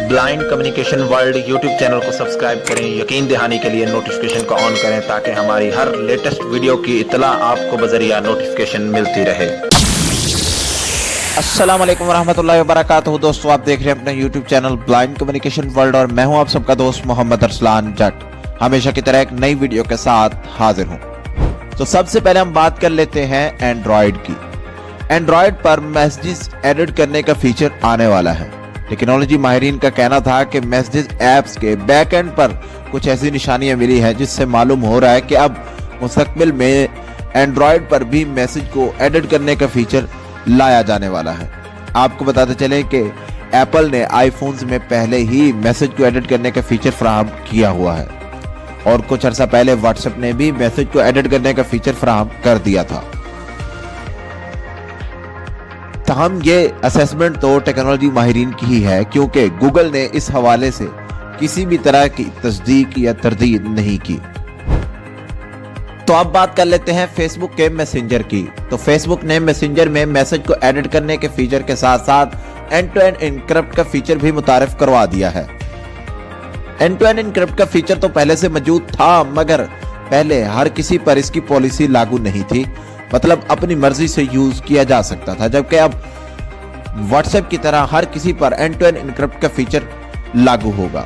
Blind communication world YouTube channel को subscribe करें। यकीन दहानी के लिए नोटिफिकेशन को ऑन करें ताकि हमारी हर लेटेस्ट वीडियो की इत्तला आपको बजरिया नोटिफिकेशन मिलती रहे। अस्सलाम वालेकुम वरहमतुल्लाहि वबरकातुहू। दोस्तों, आप देख रहे हैं अपना YouTube channel blind communication world और मैं हूं आप सबका दोस्त मोहम्मद अरसलान जट। हमेशा की तरह एक नई वीडियो के साथ हाजिर हूं। तो सबसे पहले हम बात कर लेते हैं एंड्रॉयड की। एंड्रॉयड पर मैसेजेस एडिट करने का फीचर आने वाला है। टेक्नोलॉजी माहिरीन का कहना था कि मैसेजेस ऐप्स के बैक एंड पर कुछ ऐसी निशानियां मिली हैं जिससे मालूम हो रहा है कि अब मुस्तकबिल में एंड्रॉयड पर भी मैसेज को एडिट करने का फीचर लाया जाने वाला है। आपको बताते चलें कि एप्पल ने आईफोन्स में पहले ही मैसेज को एडिट करने का फीचर फराहम किया हुआ है और कुछ अर्सा पहले व्हाट्सएप ने भी मैसेज को एडिट करने का फीचर फराहम कर दिया था। तहम ये असेसमेंट तो टेक्नोलॉजी माहिरीन की ही है क्योंकि गूगल ने इस हवाले से किसी भी तरह की तस्दीक या तरदीद नहीं की। तो अब बात कर लेते हैं फेसबुक के मैसेंजर की। तो फेसबुक ने मैसेंजर में मैसेज को एडिट करने के फीचर के साथ साथ एंड टू एंड इनक्रिप्ट का फीचर भी मुतारिफ करवा दिया है। एंड टू एंड इनक्रिप्ट का फीचर तो पहले से मौजूद था, मगर पहले हर किसी पर इसकी पॉलिसी लागू नहीं थी, मतलब अपनी मर्जी से यूज किया जा सकता था, जबकि अब व्हाट्सएप की तरह हर किसी पर एंड टू एंड इनक्रिप्ट का फीचर लागू होगा।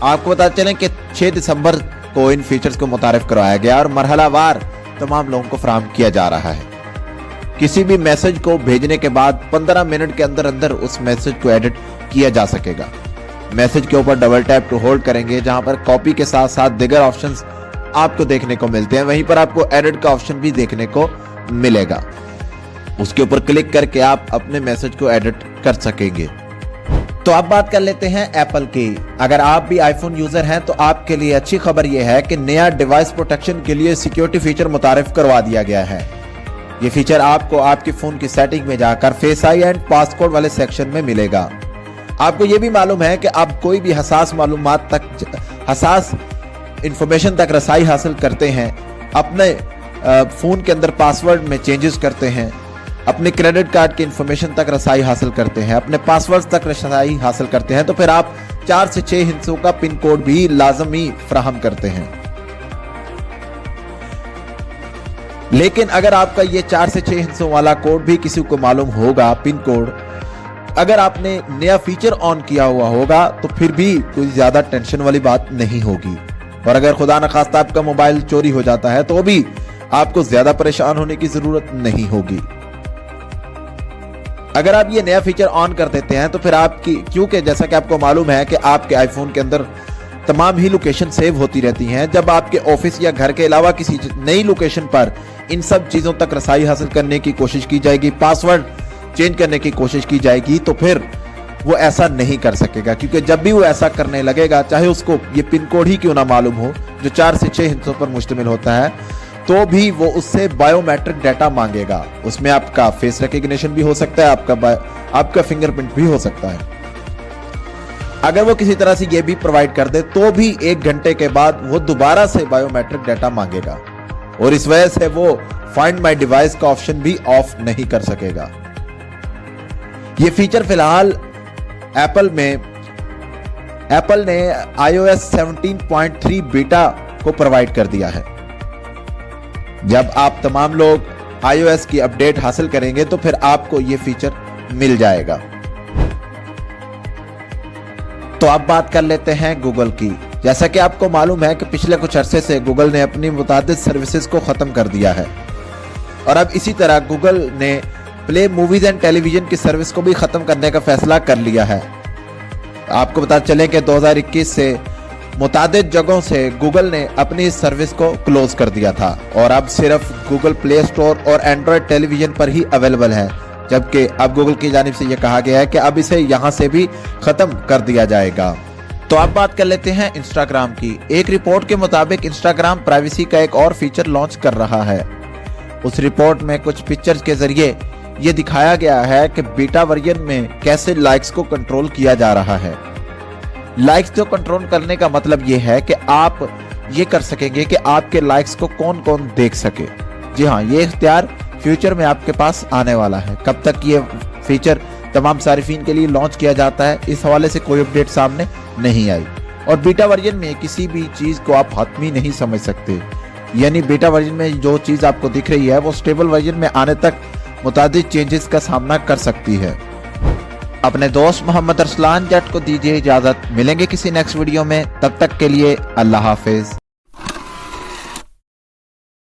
आपको बता चलें कि 6 दिसंबर को इन फीचर्स को मुतारिफ करवाया गया और मरहलावार तमाम लोगों को फराहम किया जा रहा है। किसी भी मैसेज को भेजने के बाद 15 मिनट के अंदर अंदर उस मैसेज को एडिट किया जा सकेगा। मैसेज के ऊपर डबल टैप टू होल्ड करेंगे, जहां पर कॉपी के साथ साथ दीगर ऑप्शंस आपको देखने को मिलते हैं, वहीं पर आपको एडिट का ऑप्शन भी देखने को मिलेगा। उसके ऊपर क्लिक करके आप अपने मैसेज को एडिट कर सकेंगे। तो अब बात कर लेते हैं एप्पल की। अगर आप भी आईफोन यूजर हैं तो आपके लिए अच्छी खबर यह है कि नया डिवाइस प्रोटेक्शन के लिए सिक्योरिटी फीचर मुतारिफ करवा दिया गया है। यह फीचर आपको आपके फोन की सेटिंग में जाकर फेस आई एंड पासकोड वाले सेक्शन में मिलेगा। आपको यह भी मालूम है कि आप कोई भी हसास मालूमात तक, हसास इंफॉर्मेशन तक रसाई हासिल करते हैं, अपने फोन के अंदर पासवर्ड में चेंजेस करते हैं, अपने क्रेडिट कार्ड की इंफॉर्मेशन तक रसाई हासिल करते हैं, अपने पासवर्ड तक रसाई हासिल करते हैं, तो फिर आप 4 से 6 हिस्सों का पिन कोड भी लाजमी फराहम करते हैं। लेकिन अगर आपका ये 4 से 6 हिस्सों वाला कोड भी किसी को मालूम होगा, पिन कोड, अगर आपने नया फीचर ऑन किया हुआ होगा तो फिर भी कोई ज्यादा टेंशन वाली बात नहीं होगी। और अगर खुदा न खास्ता आपका मोबाइल चोरी हो जाता है तो भी आपको ज्यादा परेशान होने की जरूरत नहीं होगी। अगर आप ये नया फीचर ऑन कर देते हैं तो फिर आपकी, क्योंकि जैसा कि आपको मालूम है कि आपके आईफोन के अंदर तमाम ही लोकेशन सेव होती रहती हैं, जब आपके ऑफिस या घर के अलावा किसी नई लोकेशन पर इन सब चीजों तक रसाई हासिल करने की कोशिश की जाएगी, पासवर्ड चेंज करने की कोशिश की जाएगी, तो फिर वो ऐसा नहीं कर सकेगा। क्योंकि जब भी वो ऐसा करने लगेगा, चाहे उसको ये पिन कोड ही क्यों ना मालूम हो जो 4 से 6 हिस्सों पर मुश्तमिल होता है, तो भी वो उससे बायोमेट्रिक डाटा मांगेगा। उसमें आपका फेस रिकग्निशन भी हो सकता है, आपका फिंगरप्रिंट भी हो सकता है। अगर वो किसी तरह से ये भी प्रोवाइड कर दे तो भी 1 घंटे के बाद वो दोबारा से बायोमेट्रिक डाटा मांगेगा और इस वजह से वो फाइंड माय डिवाइस का ऑप्शन भी ऑफ नहीं कर सकेगा। ये फीचर फिलहाल एप्पल ने iOS 17.3 बीटा को प्रोवाइड कर दिया है। जब आप तमाम लोग iOS की अपडेट हासिल करेंगे तो फिर आपको यह फीचर मिल जाएगा। तो अब बात कर लेते हैं गूगल की। जैसा कि आपको मालूम है कि पिछले कुछ अरसे से गूगल ने अपनी मुतादिद सर्विसेज को खत्म कर दिया है और अब इसी तरह गूगल ने प्ले मूवीज एंड टेलीविजन की सर्विस को भी खत्म करने का फैसला कर लिया है। आपको बता चलें कि 2021 से मुतादिद जगहों से गूगल ने अपनी इस सर्विस को क्लोज कर दिया था और अब सिर्फ गूगल प्ले स्टोर और एंड्रॉयड टेलीविजन पर ही अवेलेबल है, जबकि अब गूगल की जानिब से यह कहा गया है कि अब इसे यहां से भी खत्म कर दिया जाएगा। तो अब बात कर लेते हैं इंस्टाग्राम की। एक रिपोर्ट के मुताबिक इंस्टाग्राम प्राइवेसी का एक और फीचर लॉन्च कर रहा है। उस रिपोर्ट में कुछ पिक्चर्स के जरिए यह दिखाया गया है कि बीटा वर्जन में कैसे लाइक्स को कंट्रोल किया जा रहा है। लाइक्स को कंट्रोल करने का मतलब यह है कि आप ये कर सकेंगे कि आपके लाइक्स को कौन कौन देख सके। जी हाँ, ये इख्तियार फ्यूचर में आपके पास आने वाला है। कब तक ये फीचर तमाम सारिफीन के लिए लॉन्च किया जाता है। इस हवाले से कोई अपडेट सामने नहीं आई और बीटा वर्जन में किसी भी चीज को आप हतमी नहीं समझ सकते, यानी बीटा वर्जन में जो चीज आपको दिख रही है वो स्टेबल वर्जन में आने तक मुतादिद चेंजेस का सामना कर सकती है। अपने दोस्त मोहम्मद अरसलान जट को दीजिए इजाजत, मिलेंगे किसी नेक्स्ट वीडियो में, तब तक के लिए अल्लाह हाफिज।